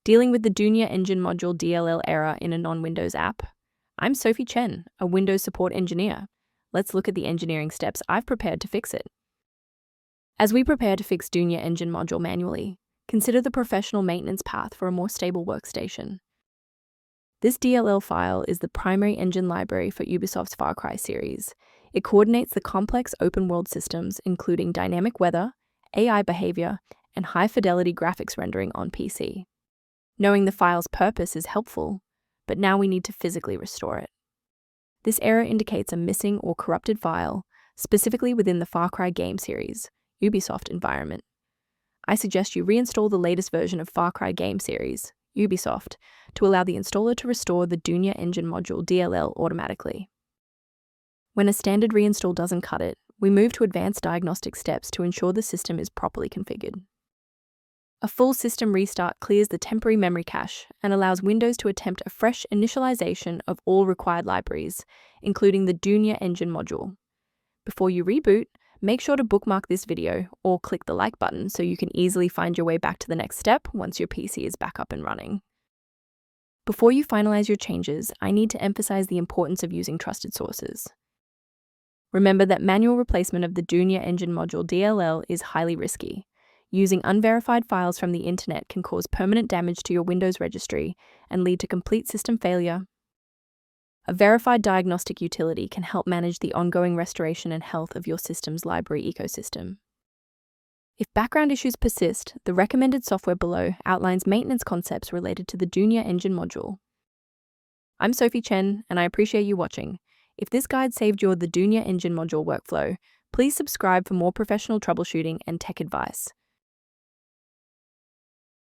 Dealing with the Dunia Engine Module DLL error in a non-Windows app? I'm Sophie Chen, a Windows support engineer. Let's look at the engineering steps I've prepared to fix it. As we prepare to fix Dunia Engine Module manually, consider the professional maintenance path for a more stable workstation. This DLL file is the primary engine library for Ubisoft's Far Cry series. It coordinates the complex open-world systems, including dynamic weather, AI behavior, and high-fidelity graphics rendering on PC. Knowing the file's purpose is helpful, but now we need to physically restore it. This error indicates a missing or corrupted file, specifically within the Far Cry game series, Ubisoft environment. I suggest you reinstall the latest version of Far Cry game series, Ubisoft, to allow the installer to restore the Dunia Engine Module DLL automatically. When a standard reinstall doesn't cut it, we move to advanced diagnostic steps to ensure the system is properly configured. A full system restart clears the temporary memory cache and allows Windows to attempt a fresh initialization of all required libraries, including the Dunia Engine Module. Before you reboot, make sure to bookmark this video or click the like button so you can easily find your way back to the next step once your PC is back up and running. Before you finalize your changes, I need to emphasize the importance of using trusted sources. Remember that manual replacement of the Dunia Engine Module DLL is highly risky. Using unverified files from the internet can cause permanent damage to your Windows registry and lead to complete system failure. A verified diagnostic utility can help manage the ongoing restoration and health of your system's library ecosystem. If background issues persist, the recommended software below outlines maintenance concepts related to the Dunia Engine Module. I'm Sophie Chen, and I appreciate you watching. If this guide saved your the Dunia Engine Module workflow, please subscribe for more professional troubleshooting and tech advice.